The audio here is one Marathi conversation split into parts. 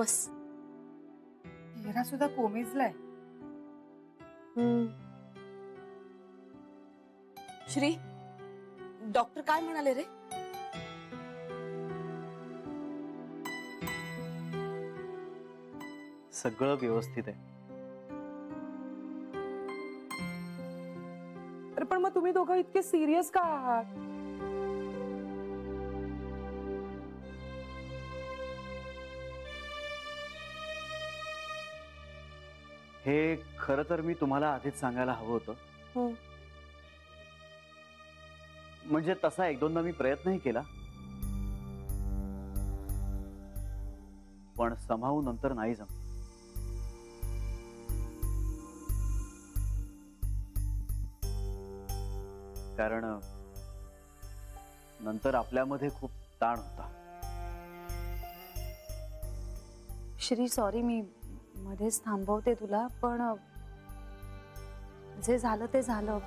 बस. चेहरा सुद्धा कोमेजलाय. श्री, डॉक्टर काय म्हणाले रे? सगळं व्यवस्थित आहे. अरे पण मग तुम्ही दोघं इतके सिरियस का आहात? हे खरं तर मी तुम्हाला आधीच सांगायला हवं होतं. म्हणजे तसा एक दोनदा मी प्रयत्नही केला, पण समावून नंतर नाही जमलं. कारण नंतर आपल्यामध्ये खूप ताण होता. श्री, सॉरी, मी मध्येच थांबवते तुला, पण जे झालं ते झालं.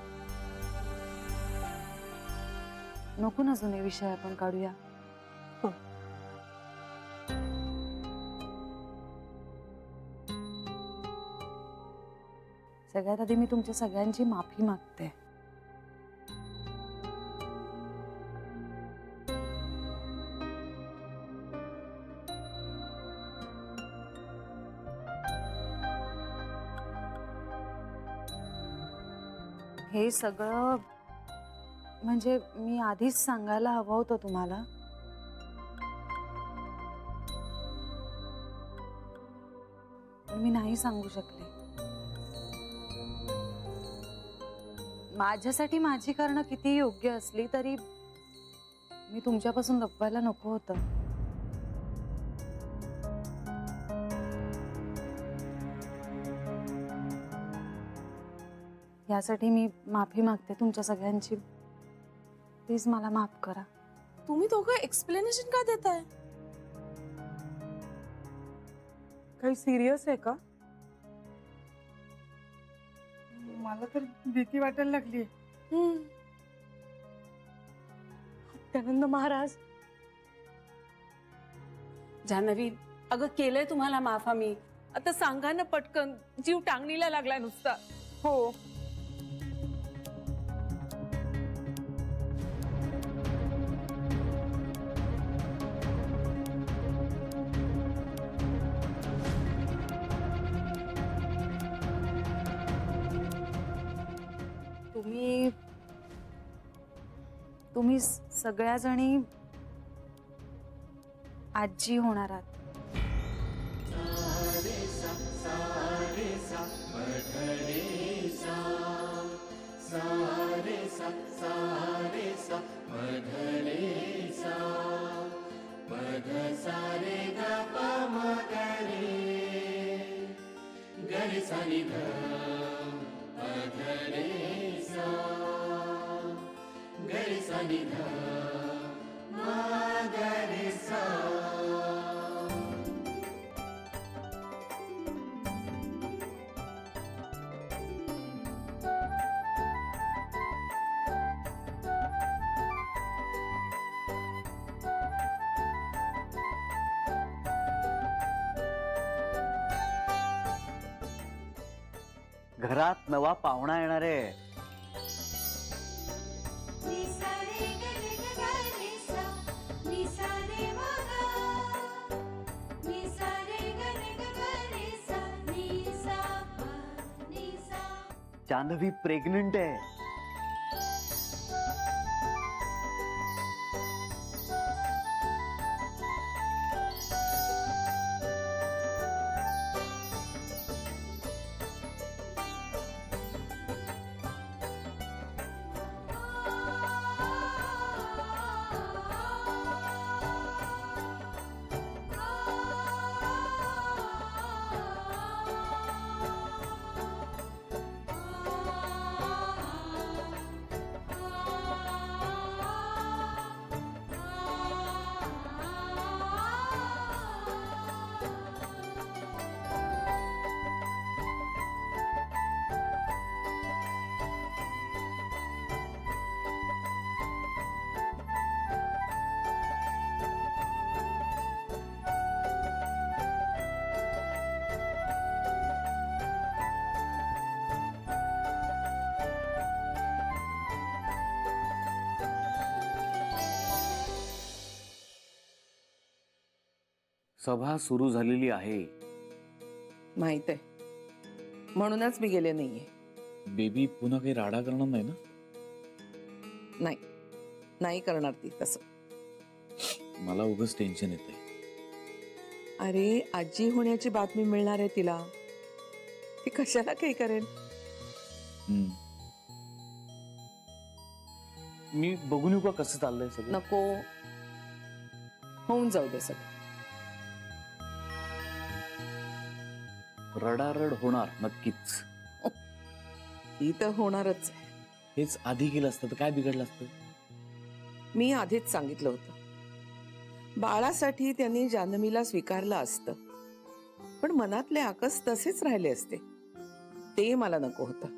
नको ना जुने विषय आपण काढूया. सगळ्यात आधी मी तुमच्या सगळ्यांची माफी मागते. हे सगळं म्हणजे मी आधीच सांगायला हवं होतं तुम्हाला. पण मी नाही सांगू शकले. माझ्यासाठी माझी कारणं किती योग्य असली तरी मी तुमच्यापासून लपवायला नको होतं. यासाठी मी माफी मागते तुमच्या सगळ्यांची. प्लीज मला माफ करा. तुम्ही दोघं एक्सप्लेनेशन का देताय? काही सिरियस आहे का? मला तर भीती वाटायला लागली. त्यानंद महाराज, जान्हवी, अगं केलंय तुम्हाला माफ आम्ही. आता सांगा ना पटकन, जीव टांगणीला लागलाय नुसता. हो, तुम्ही सगळ्या जणी आजी होणार आहात. घरात नवा पाहुणा येणार आहे. जान्हवी प्रेग्नंट आहे. सभा सुरू झालेली आहे. माहित आहे, म्हणूनच मी गेले नाहीये. बेबी पुन्हा काही राडा करणार नाही ना? नाही, नाही करणार ती तसं. मला उगाच टेन्शन येते. अरे आजी होण्याची बातमी मिळणार आहे तिला, ती कशाला काही करेल. मी बघून येऊ का कसं चाललंय सगळं? नको, होऊन जाऊ दे सगळं. रडारड होणार नक्कीच. ती तर होणारच. हेच आधी केलं असतं तर काय बिघडलं असतं? मी आधीच सांगितलं होतं, बाळासाठी त्यांनी जान्हवीला स्वीकारलं असतं, पण मनातले आकस तसेच राहिले असते. ते मला नको होतं.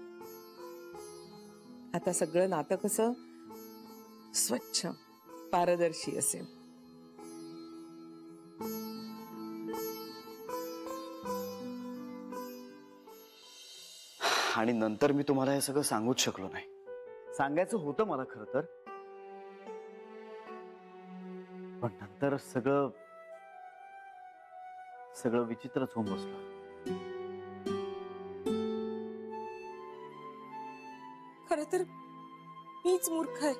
आता सगळं नातं कसं स्वच्छ पारदर्शी असेल. आणि नंतर मी तुम्हाला हे सगळं सांगूच शकलो नाही. सांगायचं होतं मला खरं तर, पण नंतर सगळं विचित्रच होऊन बसलं. खरं तर मीच मूर्ख आहे,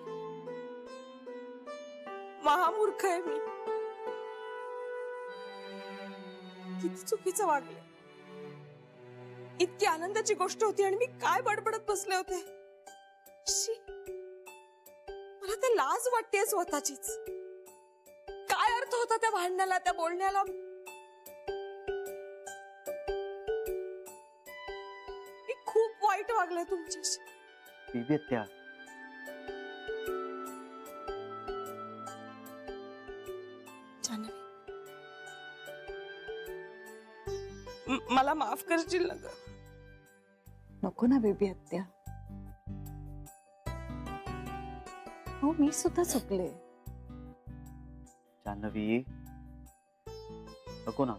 महामूर्ख आहे मी. किती चुकीचं वागले. इतकी आनंदाची गोष्ट होती आणि मी काय बडबडत बसले होते. शी, मला तर लाज वाटते स्वतःचीच. काय अर्थ होता त्या भांडणाला, त्या बोलण्याला. मी खूप वाईट वागले तुमच्याशी. बेबी त्या मला माफ करशील ना ग? नको ना बेबी हत्या. हो, मी सुद्धा चुकले. जान्हवी नको ना.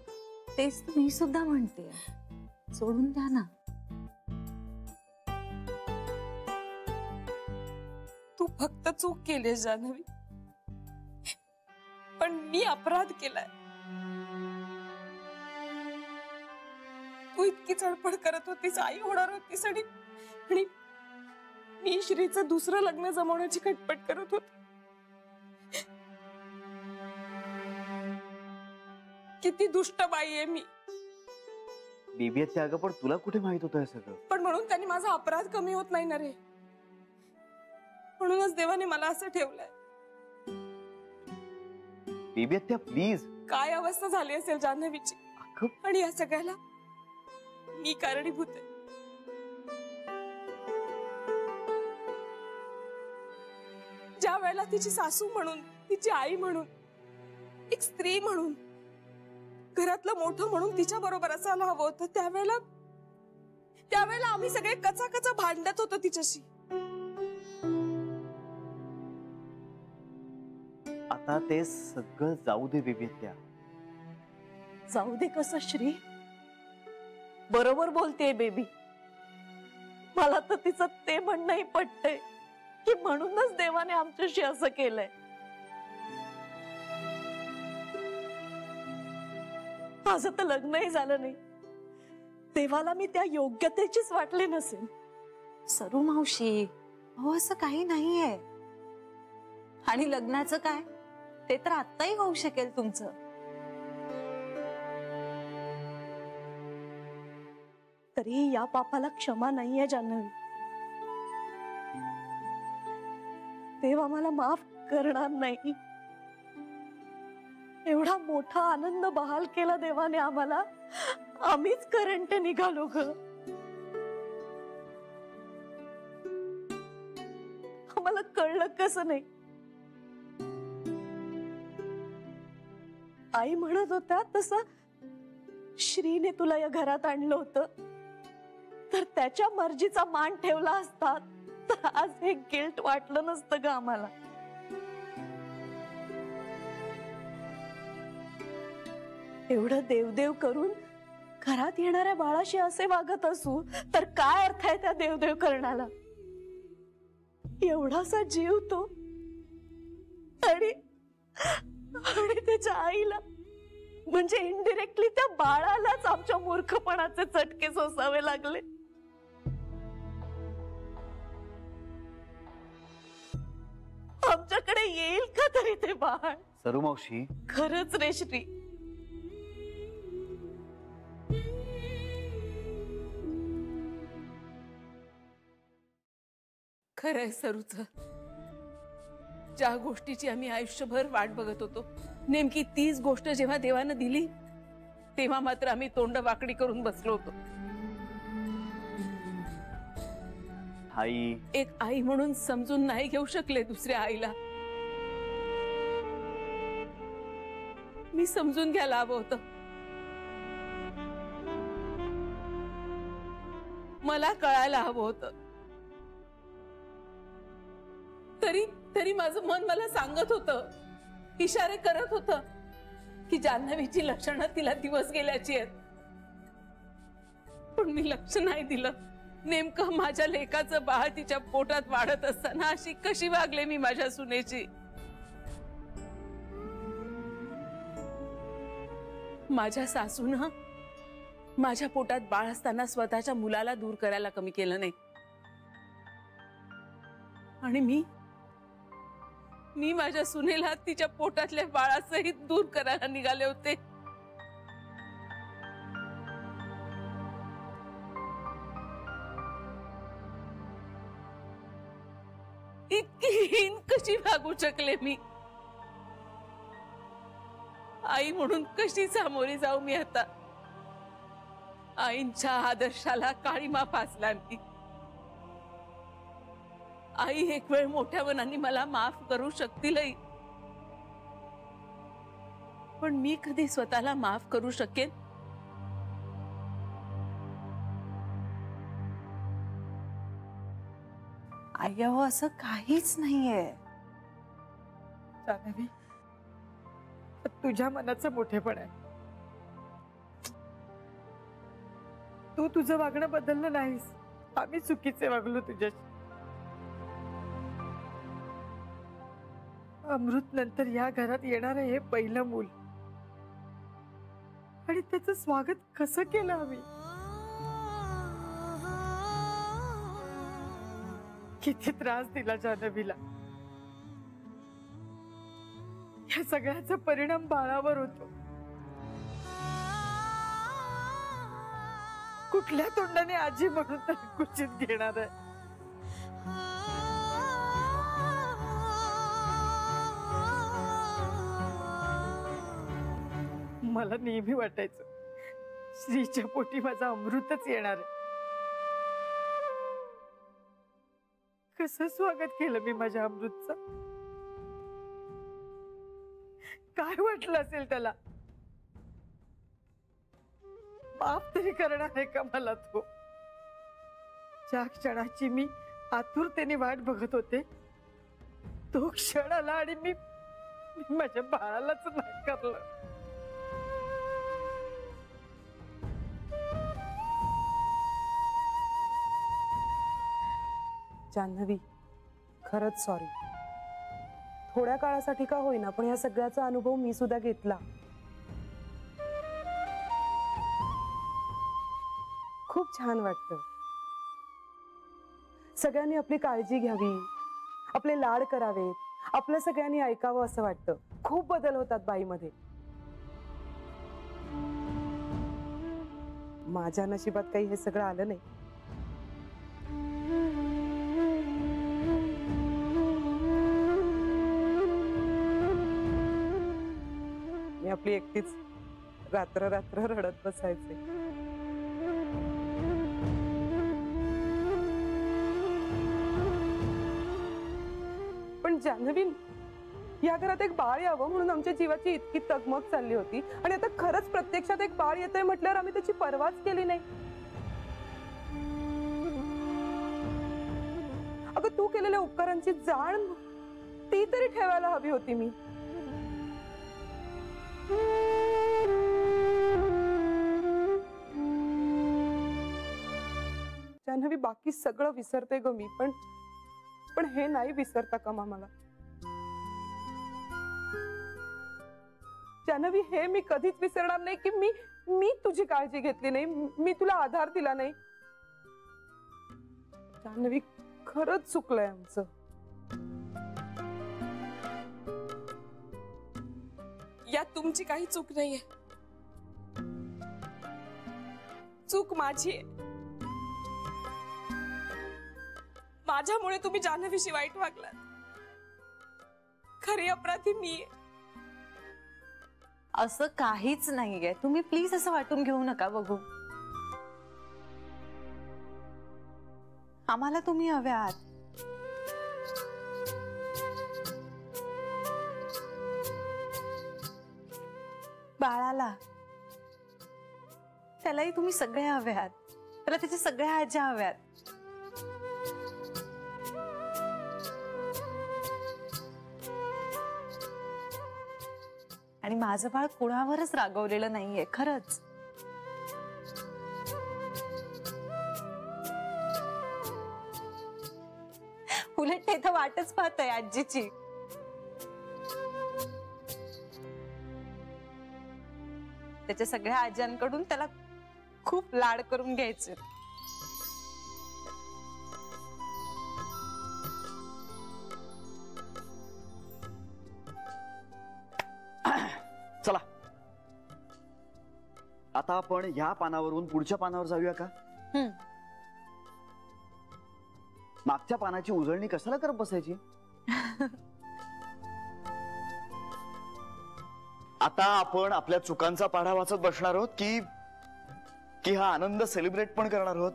तेच तर मी सुद्धा म्हणते, सोडून द्या ना. तू फक्त चूक केली जान्हवी, पण मी अपराध केलाय. तू इतकी चडपड करत होतीस, आई होणार होतीस, आणि मी श्रीचं दुसरं लग्न जमवण्याची खटपट करत होते. किती दुष्ट बाई आहे मी. बेबी त्या अगं, पण तुला कुठे माहित होतं हे सगळं? पण म्हणून त्यांनी माझा अपराध कमी होत नाही ना रे. म्हणूनच देवाने मला असं ठेवलंय. बेबी त्या प्लीज. काय अवस्था झाली असेल जान्हवीची, आणि या सगळ्याला मी कारणीभूत आहे. ज्या वेळेला तिची सासू म्हणून, तिची आई म्हणून, एक स्त्री म्हणून, घरातलं मोठं म्हणून तिच्या बरोबर असायला हवं होतं, त्यावेळेला आम्ही सगळे कचाकचा भांडत होतो तिच्याशी. आता ते सगळं जाऊ दे बेबी त्या. जाऊ दे कसं श्री? बरोबर बोलतेय बेबी. मला तर तिचं ते म्हणणंही पटतंय की म्हणूनच देवाने आमच्याशी असं केलंय. माझं तर लग्नही झालं नाही. देवाला मी त्या योग्यतेचीच वाटले नसेल. सरू मावशी, हो असं काही नाहीये. आणि लग्नाचं काय, ते तर आत्ताही होऊ शकेल तुमचं. तरीही या पापाला क्षमा नाहीये जान्हवी. देव आम्हाला माफ करणार नाही. एवढा मोठा आनंद बहाल केला देवाने आम्हाला, आम्हीच करंट निघालो ग. आम्हाला कळलं कसं नाही. आई म्हणत होत्या तसं श्रीने तुला या घरात आणलं होतं, तर त्याच्या मर्जीचा मान ठेवला असता तर आज हे गिल्ट वाटलं नसतं ग आम्हाला. एवढं देवदेव करून घरात येणाऱ्या बाळाशी असे वागत असू तर काय अर्थ आहे त्या देवदेव करण्याला? एवढासा जीव तो, आणि त्याच्या आईला म्हणजे इनडिरेक्टली त्या बाळालाच आमच्या मूर्खपणाचे चटके सोसावे लागले. आमच्याकडे येईल का तरी ते बाळ? सरू मावशी, खरंच रे श्री, खरंय सरूच. ज्या गोष्टीची आम्ही आयुष्यभर वाट बघत होतो, नेमकी तीच गोष्ट जेव्हा देवानं दिली तेव्हा मात्र आम्ही तोंड वाकडी करून बसलो होतो. आई, एक आई म्हणून समजून नाही घेऊ शकले दुसऱ्या आईला. मी समजून घ्यायला हवं होतं. मला कळायला हवं होतं. तरी तरी माझं मन मला सांगत होतं, इशारे करत होतं की जान्हवीची लक्षणं तिला दिवस गेल्याची आहेत. पण मी लक्ष नाही दिलं. नेमकं माझ्या लेकाचं बाळ तिच्या पोटात वाढत असताना अशी कशी वागले मी माझ्या सुनेची. माझ्या सासूनं माझ्या पोटात बाळ असताना स्वतःच्या मुलाला दूर करायला कमी केलं नाही. आणि मी माझ्या सुनेला तिच्या पोटातल्या बाळासहित दूर करायला निघाले होते. इतकी हीन कशी वागू शकले मी? आई म्हणून कशी सामोरी जाऊ मी आता? आईंच्या आदर्शाला काळीमा फासला मी. आई एक वेळ मोठ्या मनाने मला माफ करू शकतीलही, पण मी कधी स्वतःला माफ करू शकेन? आई अहो असं काहीच नाहीये. जान्हवी, तुझ्या मनाचं मोठेपण आहे. तू तुझं वागणं बदललं नाहीस. आम्ही चुकीचे वागलो तुझ्याशी. अमृत नंतर या घरात येणार हे पहिलं मूल, आणि त्याचं स्वागत कसं केलं आम्ही? किती त्रास दिला जान्हवीला. या सगळ्याचा परिणाम बाळावर होतो. कुठल्या तोंडाने आजी म्हणून तर कुचित घेणार आहे? मला नेहमी वाटायचं श्रीच्या पोटी माझा अमृतच येणार आहे. कसं स्वागत केलं मी माझ्या अमृतचं? काय वाटलं असेल त्याला? माफ तरी करणार आहे का मला तो? ज्या क्षणाची मी आतुरतेने वाट बघत होते तो क्षण आला आणि मी माझ्या बाळालाच नाकारलं. जान्हवी, खरंच सॉरी. थोड्या काळासाठी का होईना पण या सगळ्याचा अनुभव मी सुद्धा घेतला. खूप छान वाटतं. सगळ्यांनी आपली काळजी घ्यावी, आपले लाड करावेत, आपलं सगळ्यांनी ऐकावं असं वाटतं. खूप बदल होतात बाईमध्ये. माझ्या नशिबात काही हे सगळं आलं नाही. मी आपली एकटीच रात्र रात्र रडत बसायचे. पण जान्हवी, या घरात एक बाळ यावं म्हणून आमच्या जीवाची इतकी तगमग चालली होती, आणि आता खरंच प्रत्यक्षात एक बाळ येतंय म्हटल्यावर आम्ही त्याची पर्वाच केली नाही. अगं, तू केलेल्या उपकारांची जाण ती तरी ठेवायला हवी होती मी. जान्हवी, बाकी सगळं विसरते ग मी, पण हे नाही विसरता का मला? जान्हवी, हे मी कधीच विसरणार नाही की मी तुझी काळजी घेतली नाही, मी तुला आधार दिला नाही. जान्हवी, खरंच चुकलंय आमचं. यात तुमची काही चूक नाहीये, चूक माझी आहे. माझ्यामुळे तुम्ही जान्हवीशी वाईट वागलात. खरी अपराधी मी आहे. असं काहीच नाहीये, तुम्ही प्लीज असं वाटून घेऊ नका बघू. आम्हाला तुम्ही हवे आहात. बाळाला, त्यालाही तुम्ही सगळे हवे आहात. त्याला त्याच्या सगळ्या आज्या हव्यात. आणि माझं बाळ कुणावरच रागवलेलं नाहीये खरंच. उलट ते तर वाटच पाहतय आजीची. त्याच्या सगळ्या आज्यांकडून त्याला खूप लाड करून घ्यायचे. चला आता आपण ह्या पानावरून पुढच्या पानावर जाऊया का? मागच्या पानाची उजळणी कशाला करत बसायची? आता आपण आपल्या चुकांचा पाढा वाचत बसणार आहोत की हा आनंद सेलिब्रेट पण करणार आहोत?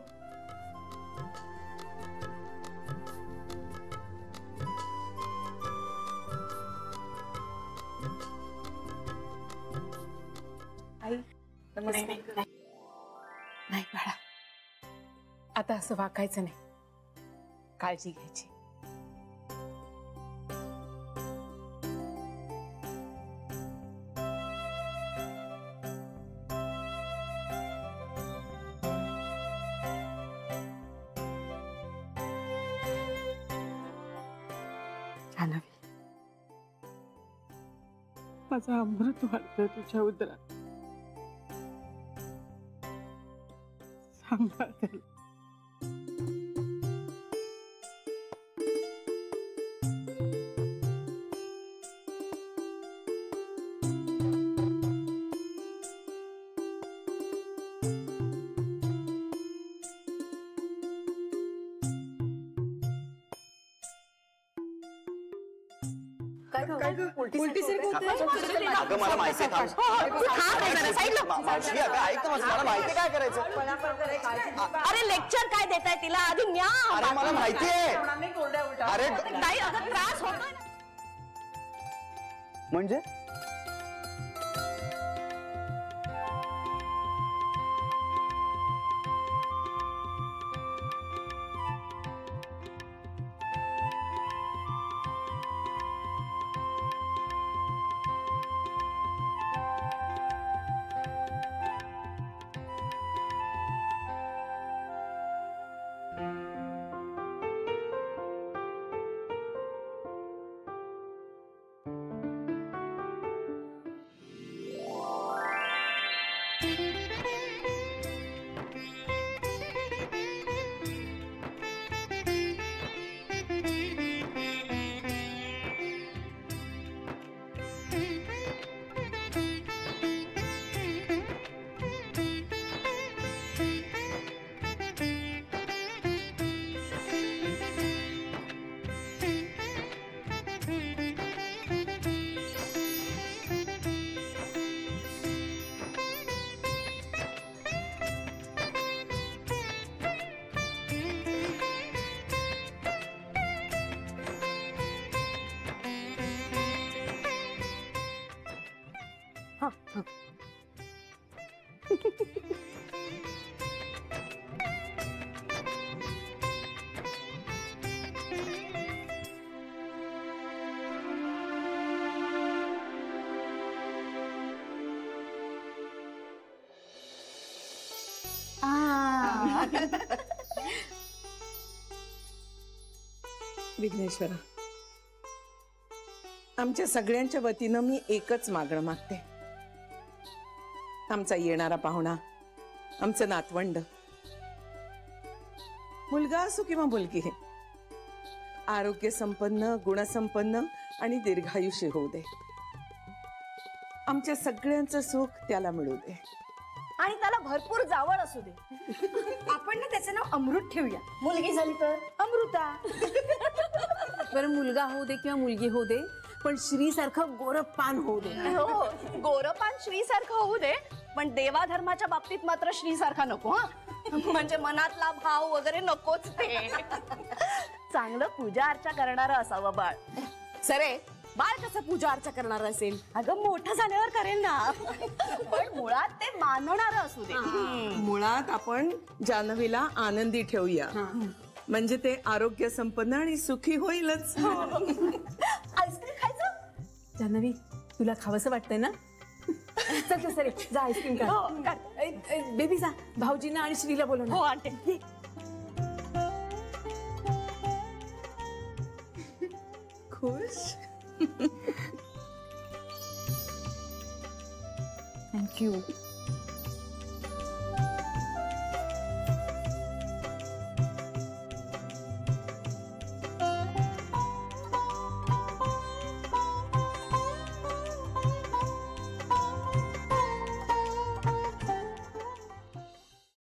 नाही बाळा, आता असं वागायचं नाही. काळजी घ्यायची. जान्हवी, माझा अमृत वाढतोय तुझ्या उदरात. सांभाळ त्याला. अगं मला माहिती आहे, मावशी अगं ऐक ना, मला माहिती काय करायचं. अरे लेक्चर काय देताय तिला? आधी न्या. अरे मला माहिती आहे. अरे नाही, अगं त्रास होतोय. म्हणजे विघ्नेश्वरा, आमच्या सगळ्यांच्या वतीनं मी एकच मागणं मागते. आमचा येणारा पाहुणा, आमचं नातवंड, मुलगा असो किंवा मुलगी, आरोग्य संपन्न, गुणसंपन्न आणि दीर्घायुष्य होऊ दे. आमच्या सगळ्यांचं सुख त्याला मिळू दे. आणि त्याला भरपूर जावळ असू दे. आपण ना त्याचं नाव अमृत ठेवूया. मुलगी झाली तर अमृता. बरं, मुलगा होऊ दे किंवा मुलगी होऊ दे, पण श्री सारखं गोरपान होऊ दे. हो, गोरपान श्री सारखं होऊ दे, पण देवाधर्माच्या बाबतीत मात्र श्री सारखा नको. हा, म्हणजे मनातला भाव वगैरे नकोच ते. चांगलं पूजा अर्चा करणारं असावं बाळ. सरे, बाळ कसं पूजा अर्चा करणार असेल? अगं मोठं झाल्यावर करेल ना, पण मुळात ते मानणारं असू दे. मुळात आपण जान्हवीला आनंदी ठेवूया, म्हणजे ते आरोग्य संपन्न आणि सुखी होईलच. आईस्क्रीम खायचं? जान्हवी, तुला खावंसं वाटतंय ना? चल चल सरे, जा आईस्क्रीम हो, का. बेबी जा, भाऊजींना आणि श्रीला बोलव ना. हो आणते. खुश. थँक्यू.